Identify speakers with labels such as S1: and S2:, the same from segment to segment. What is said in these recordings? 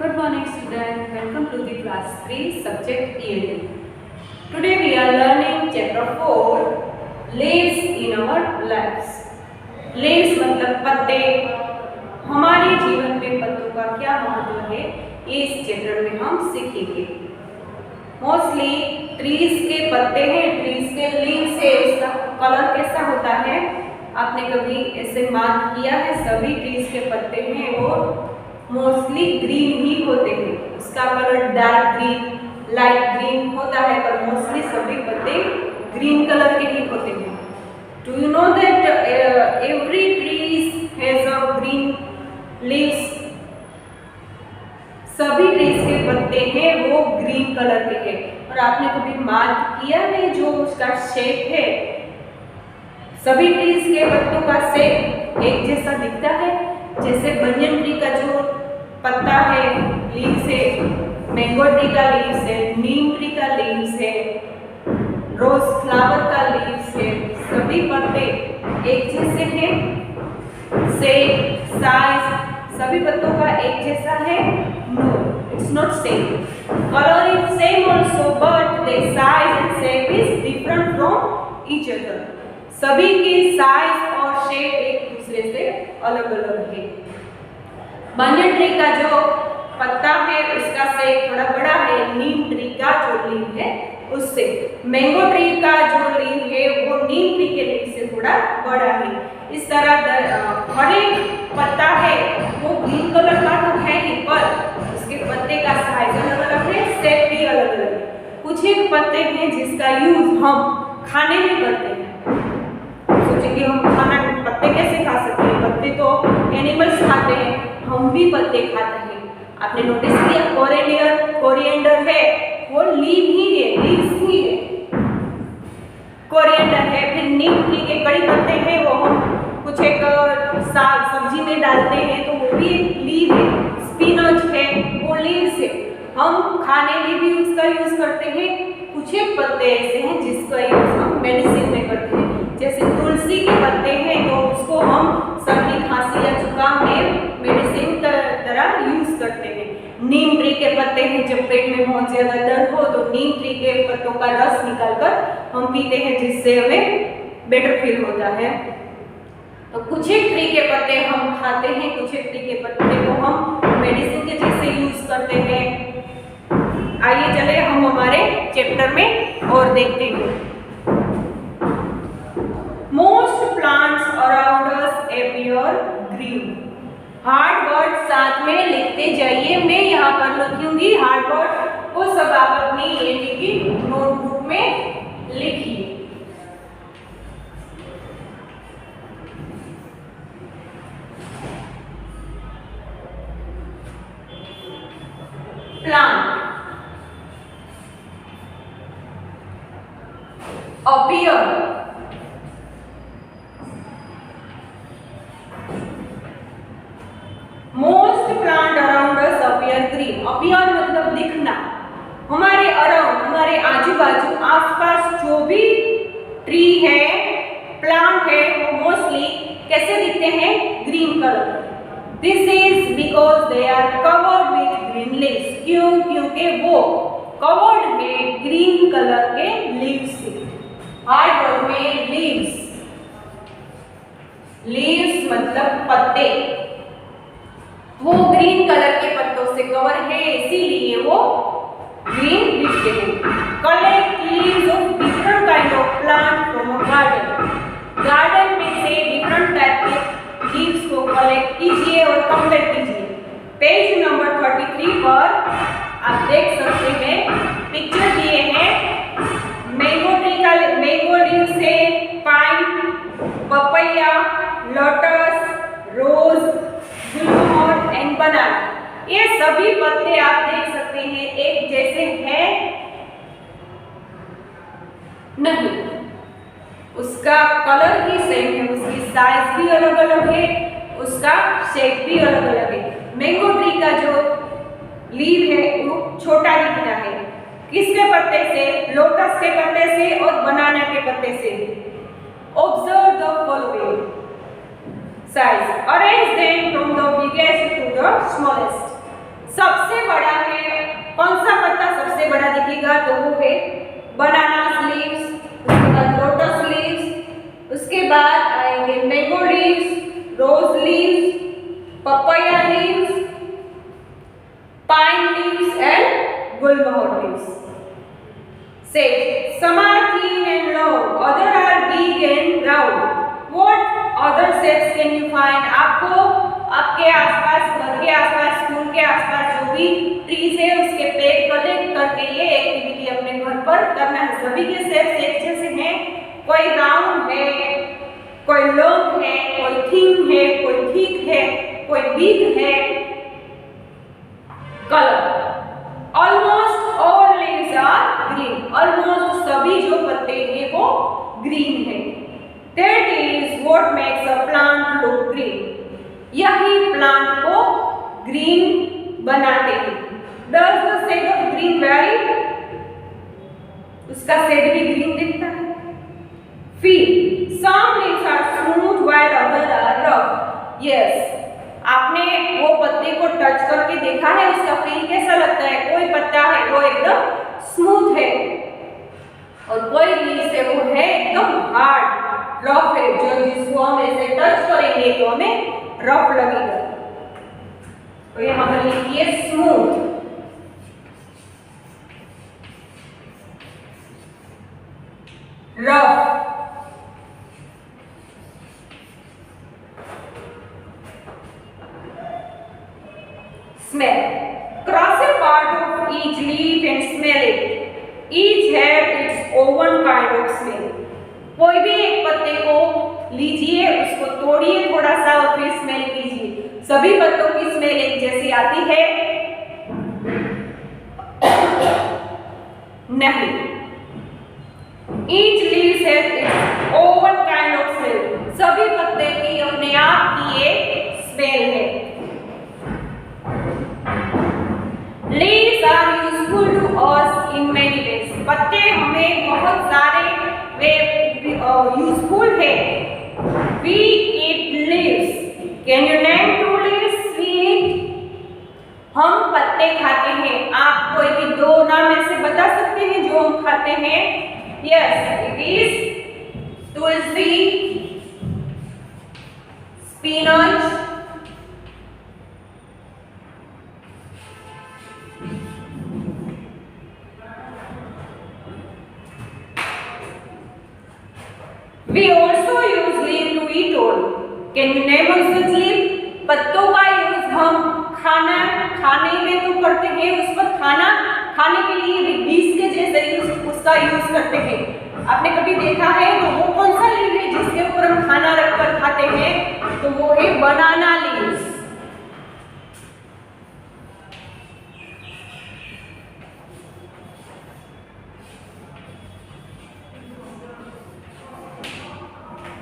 S1: Good morning students, welcome to the class 3 subject ELA. Today we are learning chapter 4 leaves in our lives. Leaves मतलब पत्ते, हमारे जीवन में पत्तों का क्या महत्व है इस चैप्टर में हम सीखेंगे। मोस्टली ट्रीज के पत्ते हैं, ट्रीज के लीव्स है, उसका कलर कैसा होता है आपने कभी ऐसे मार्क किया है? सभी ट्रीज के पत्ते हैं वो मोस्टली ग्रीन ही होते हैं, उसका colour dark green, light green होता है, पर मोस्टली सभी पत्ते ग्रीन कलर के ही होते हैं। Do you know that every trees has a green leaves? सभी ट्रीज के पत्ते हैं वो ग्रीन कलर के हैं। और आपने कभी मार्क किया है जो उसका शेप है? सभी ट्रीज के पत्तों का शेप एक जैसा दिखता है, जैसे बनियन ट्री का जो पत्ता है, लीव्स है, मैंगो ट्री का लीव्स है, नीम ट्री का लीव्स है, रोज फ्लावर का लीव्स है, सभी पत्ते एक जैसे हैं। शेप, साइज सभी पत्तों का एक जैसा है? No, it's not same. Colour is same also but the size and shape is different from each other. सभी की साइज और शेप एक दूसरे से अलग अलग है। बनियन ट्री का जो पत्ता है उसका शेप थोड़ा बड़ा है, नीम ट्री का जो लीव है उससे। मैंगो ट्री का जो लीव है वो नीम ट्री के लीव से थोड़ा बड़ा है। इस तरह हर एक पत्ता है वो ग्रीन कलर का तो है ही, पर उसके पत्ते का साइज अलग अलग है, शेप भी अलग अलग है। कुछ एक पत्ते हैं जिसका यूज हम खाने में करते हैं। सोचेंगे हम खाना पत्ते कैसे खा सकते हैं? पत्ते तो एनिमल्स खाते हैं, हम भी पत्ते खाते हैं। आपने नोटिस किया कोरिएंडर है वो लीव ही है, लीव्स ही है। कोरिएंडर है, फिर नीम ट्री के कड़ी पत्ते हैं वो हम कुछ एक साग सब्जी में डालते हैं तो वो भी एक लीव है। स्पिनच है वो लीव्स है, हम खाने में भी उसका यूज करते हैं। कुछ एक पत्ते ऐसे हैं जिसका यूज हम मेडिसिन में करते हैं, जैसे तुलसी के पत्ते हैं तो उसको हम सर्दी खांसी या जुकाम में मेडिसिन तरह यूज करते हैं। नीम ट्री के पत्ते हैं, जब पेट में बहुत ज्यादा दर्द हो तो नीम ट्री के पत्तों का रस निकालकर हम पीते हैं, जिससे हमें बेटर फील होता है। तो कुछ एक ट्री के पत्ते हम खाते हैं, कुछ एक ट्री के पत्ते को हम मेडिसिन के जैसे यूज करते हैं। आइए चले हम हमारे चैप्टर में और देखते हैं। Most plants around us appear green. Hard word साथ में लिखते जाइए, मैं यहाँ पर लिखूंगी हार्ड वर्ड, वो सब आप अपनी एडी की नोटबुक में लिखिए। Plant appear, most plant around us appear green. Appear मतलब दिखना। हमारे अराउंड, हमारे आजू बाजू आसपास जो भी ट्री है, प्लांट है, वो मोस्टली कैसे दिखते हैं? Green colour. This is because they are covered with green leaves. क्यों? क्योंकि वो कवर्ड है ग्रीन कलर के लीव्स से। हार्ड वर्ड में लीव्स, लीव्स मतलब पत्ते, वो ग्रीन कलर के पत्तों से कवर है, इसीलिए वो ग्रीन दिखते हैं। Collect leaves of different kind of plant from a garden. Garden में से डिफरेंट टाइप के लीव्स को कलेक्ट कीजिए और कंपेयर कीजिए। पेज नंबर 33 पर आप देख सकते हैं, पिक्चर दिए हैं। मैंगो ट्री का मैंगो लीव से pine, papaya, lotus, rose, gulmohar and banana, ये सभी पत्ते आप देख सकते हैं एक जैसे हैं? नहीं, उसका कलर ही सेम है, उसकी साइज भी अलग अलग है, उसका शेप भी अलग अलग है। मैंगो ट्री का जो लीव है वो छोटा दिखता है, किसके पत्ते से? लोटस के पत्ते से और बनाना के पत्ते से। Observe the following size, arrange them from the biggest to the smallest. सबसे बड़ा है, कौन सा पत्ता सबसे बड़ा दिखेगा? तो वो है बनाना लीव्स, उसके बाद लोटस लीव्स, उसके बाद आएंगे mango leaves, rose leaves, papaya leaves, pine leaves and gulmohar leaves. Say, some are thin and long, other are big and round. What other shapes can you find? आपको आपके आसपास, घर के आसपास, स्कूल के आसपास जो भी ट्रीज है उसके पेड़ कलेक्ट करके ये एक्टिविटी अपने घर पर करना है. सभी के शेप्स एक जैसे हैं. कोई राउंड है, कोई लॉन्ग है, कोई थिन है, कोई थिक है, कोई बिग है. Colour almost all leaves are green. Almost सभी जो पत्ते हैं वो ग्रीन है. That is what makes a plant look green. यही प्लांट को ग्रीन बनाते हैं. Does the shade of green vary? उसका शेड भी ग्रीन दिखता है. Feel some leaves are smooth while other are rough. Yes, आपने वो पत्ते को टच करके देखा है, उसका फील कैसा लगता है? कोई पत्ता है वो एकदम स्मूथ है और कोई लीव्स है वो है एकदम हार्ड, रफ है, जो जिसको हम ऐसे टच करेंगे तो हमें रफ लगेगा. तो यहाँ पर लिखिए smooth. Rough. Smell. Cross a part of each leaf and smell it. Each have its own kind of smell. कोई भी एक पत्ते को लीजिए, उसको तोड़िए थोड़ा सा और फिर स्मेल कीजिए. सभी पत्तों की स्मेल एक जैसी आती है? नहीं. Each leaf has its own kind of smell. सभी पत्ते की अपने आप की एक स्मेल है. Leaves are useful to us in many ways. पत्ते हमें बहुत सारे वे यूजफुल है. We eat leaves. Can you name 2 leaves we eat? हम पत्ते खाते हैं. आप कोई भी 2 नाम ऐसे बता सकते हैं जो हम खाते हैं? Yes, it is Tulsi, spinach, we also use leaf to eat on. Can you name one such leaf? पत्तों का यूज हम खाने में तो करते हैं, उस पर खाना खाने के लिए भी डिश के जैसे उसका यूज करते हैं. आपने कभी देखा है तो वो कौन सा लीफ है जिसके ऊपर हम खाना रखकर खाते हैं? तो वो है बनाना लीव्स.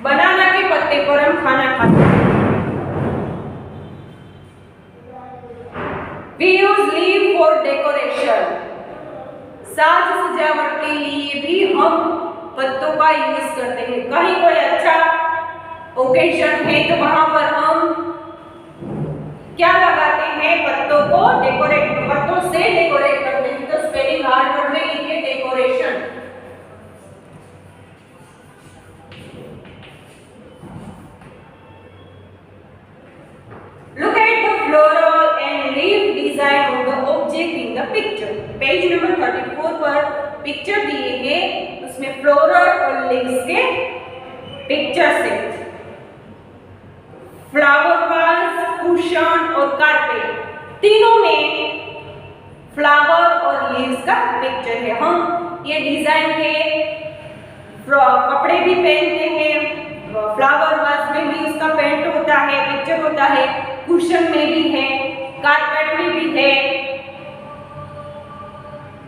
S1: बनाना के पत्ते पर हम खाना खाते हैं. We use leaf for decoration. साज सजावट के लिए भी हम पत्तों का यूज करते हैं. कहीं कोई अच्छा ओकेजन है तो वहां पर हम क्या लगाते हैं? पत्तों को डेकोरेट, पत्तों से डेकोरेट करते हैं. तो स्पेलिंग हार्ड वर्ड में लिखिए decoration. Look at the floral and leaf design of the object in the picture. Page number 34 पर पिक्चर दिए हैं, उसमें फ्लोरल और लीव्स के पिक्चर्स है. फ्लावर वाज, कुशन और कारपेट, तीनों में फ्लावर और लीव्स का पिक्चर है. हम ये डिजाइन के कपड़े भी पहनते हैं. फ्लावर वाज में भी उसका पेंट होता है, पिक्चर होता है. कुशन में भी है, कारपेट में भी है.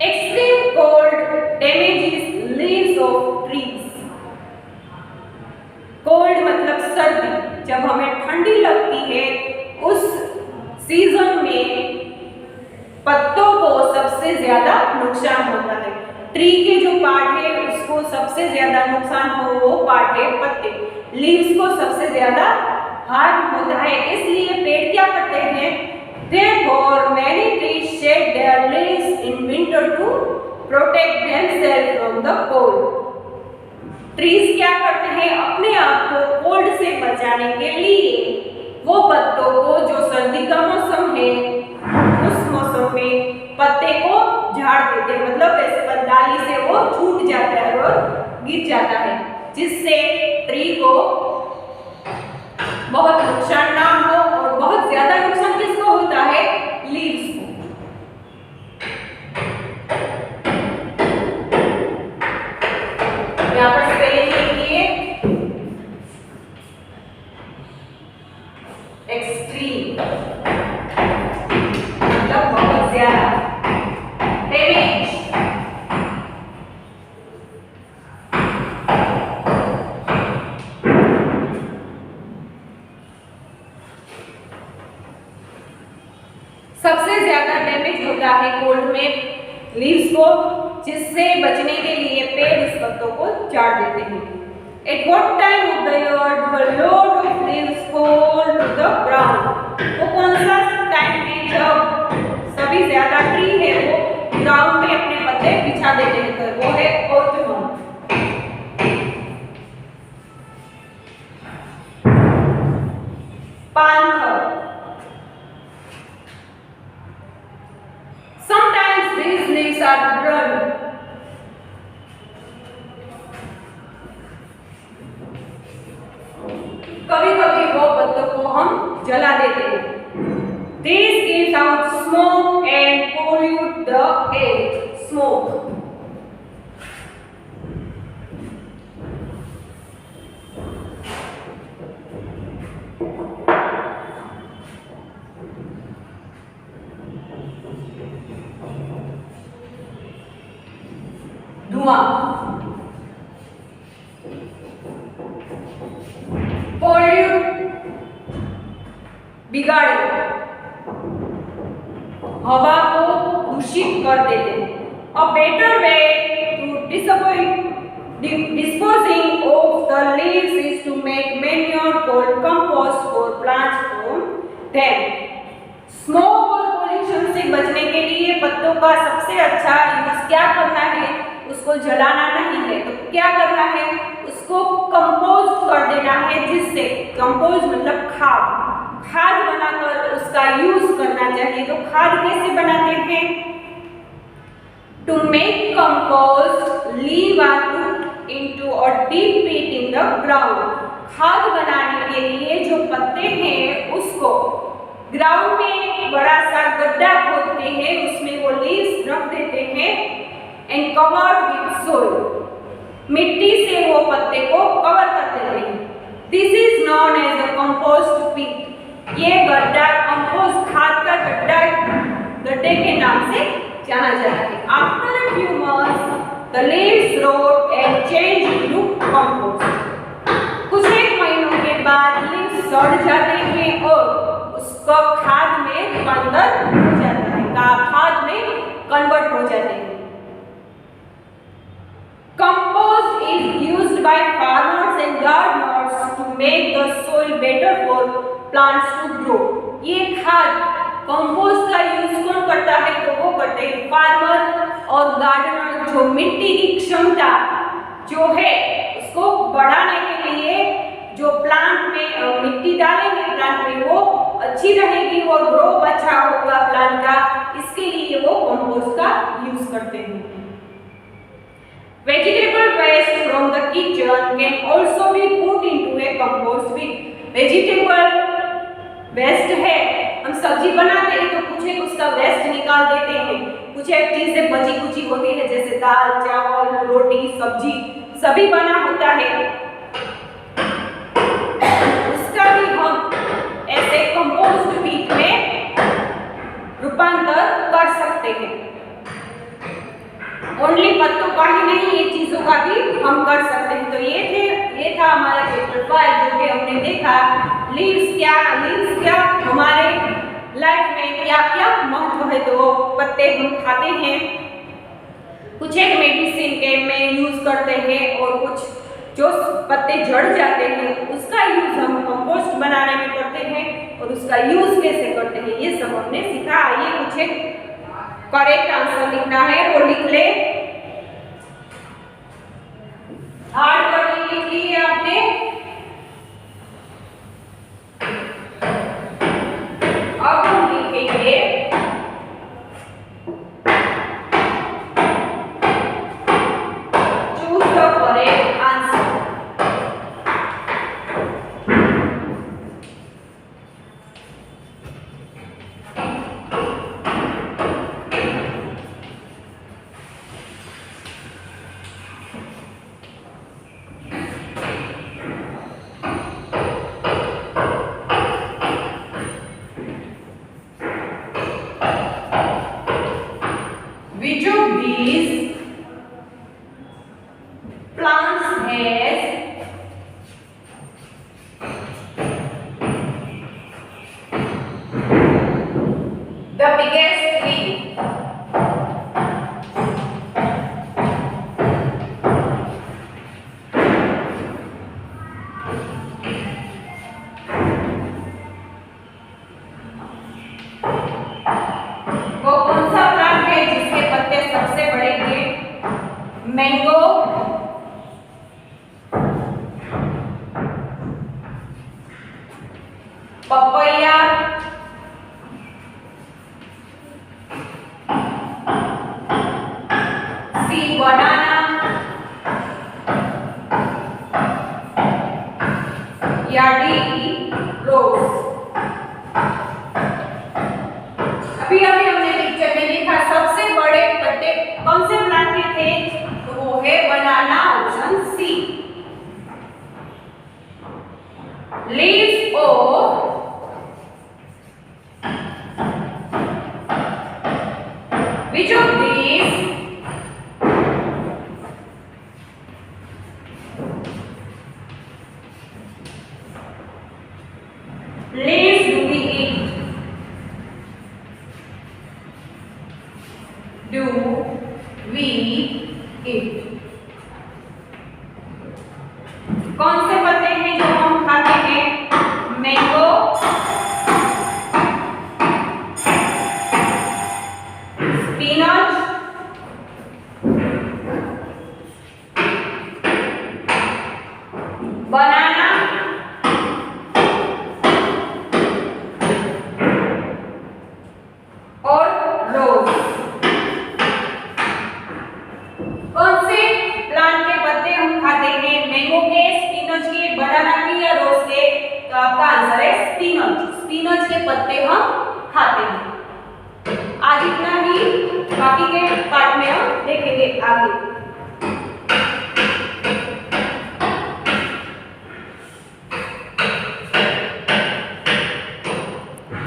S1: Extreme cold damages leaves of trees. Cold मतलब सर्दी. जब हमें ठंडी लगती है उस सीजन में पत्तों को सबसे ज्यादा नुकसान होता है. ट्री के जो पार्ट है उसको सबसे ज्यादा नुकसान हो वो पार्ट है पत्ते. लीव्स को सबसे ज्यादा हार्म होता है. इसलिए पेड़ क्या करते हैं? Therefore, many trees shed their leaves in winter to protect themselves from the cold. Trees क्या करते हैं? अपने आप को कोल्ड से बचाने के लिए वो पत्तों को, जो सर्दी का मौसम है उस मौसम में पत्ते को झाड़ देते हैं, मतलब ऐसे डाली से वो छूट जाता है और गिर जाता है, जिससे ट्री को बहुत नुकसान ना हो। और बहुत ज्यादा नुकसान किसको होता है? लीव्स को। यहाँ पर स्पेलिंग लिखिए, एक्सट्रीम मतलब बहुत ज्यादा, डैमेज सबसे ज्यादा डैमेज होता है कोल्ड में लीव्स को, जिससे बचने के लिए पेड़ इस पत्तों को झाड़ देते हैं। At what time of the year the load of leaves fall to the ground? वो कौन सा टाइम है जब सभी ज्यादा ट्री है वो ग्राउंड में अपने पत्ते बिछा देते हैं? तो वो है autumn. Panther. Sometimes these leaves are burned. कभी-कभी वो पत्तों को हम जला देते हैं। This gives out smoke and pollute the air. Smoke. धुआं। बिगाड़े, हवा को दूषित कर देते हैं। A better way to disposing of the leaves is to make manure called compost for plants from them. Smoke और पोल्यूशन से बचने के लिए पत्तों का सबसे अच्छा यूज क्या करना है? उसको जलाना नहीं है, तो क्या करना है? उसको कंपोस्ट कर देना है, जिससे कंपोस्ट मतलब खाद बनाकर उसका यूज करना चाहिए। तो खाद कैसे बनाते हैं? To make compost leave are put into a deep pit in the ground. खाद बनाने के लिए जो पत्ते हैं उसको ग्राउंड में बड़ा सा गड्ढा खोदते हैं, उसमें वो लीव्स रख देते हैं एंड कवर्ड विद सोइल। मिट्टी से वो पत्ते को कवर कर देते हैं। This is known as a compost pit. ये गड्ढा कंपोस्ट खाद का गड्ढे के नाम से जाना जाता है। After a few months the leaves rot and change into compost. कुछ एक महीनों के बाद लीव्स सड़ जाते हैं और उसका खाद में रूपांतर हो जाता है, खाद में कन्वर्ट हो जाते हैं। Compost is used by farmers and gardeners to make the soil better for plants to grow. ये खाद कंपोस्ट का यूज कौन करता है? तो वो करते हैं फार्मर और गार्डनर, जो मिट्टी की क्षमता जो है उसको बढ़ाने के लिए जो प्लांट में मिट्टी डालेंगे, प्लांट में वो अच्छी रहेगी और ग्रो अच्छा होगा प्लांट का, इसके लिए वो कंपोस्ट का यूज करते हैं। Vegetable waste from the kitchen can also be put into a compost bin. Vegetable waste है, हम सब्जी बनाते हैं तो कुछ एक उसका वेस्ट निकाल देते हैं, कुछ एक चीजें बची कुची होती है जैसे दाल चावल रोटी सब्जी सभी बना होता है, उसका भी हम ऐसे कंपोस्ट पिट में रूपांतर कर सकते हैं। ओनली पत्तों का ही नहीं, ये चीजों का भी हम कर सकते हैं। तो ये था हमारा चैप्टर 5 जो कि हमने देखा लीव्स क्या हमारे लाइफ में क्या क्या महत्व है। तो पत्ते हम खाते हैं, कुछ एक मेडिसिन के में यूज करते हैं और कुछ जो पत्ते झड़ जाते हैं उसका यूज हम कंपोस्ट बनाने में करते हैं और और उसका यूज कैसे करते हैं ये सब हमने सीखा। आइए कुछ एक करेक्ट आंसर लिखना है वो लिख ले। हार्ड वर्डिंग लिख ली है आपने। अब हम लिखेंगे choose the correct answer. Which of these plants has the biggest tree? वो कौन सा प्लांट है जिसके पत्ते सबसे बड़े हैं? मैंगो, पपैया, सी बनाना या डी रोज। अभी हमने पिक्चर में देखा सबसे बड़े पत्ते कौन से प्लांट के थे, तो वो है banana, option C. Leaves of which of these leaves do we eat? Do we eat? कौन से पत्ते हैं जो हम खाते हैं? मैंगो, स्पिनच, बनाना और रोज। कौन से प्लांट के पत्ते हम खाते हैं? मैंगो के, स्पिनच के, बनाना के या रोज के? तो आपका आंसर है स्पिनच। स्पिनच के पत्ते हम खाते हैं। आज इतना ही, बाकी के पार्ट में हम देखेंगे आगे।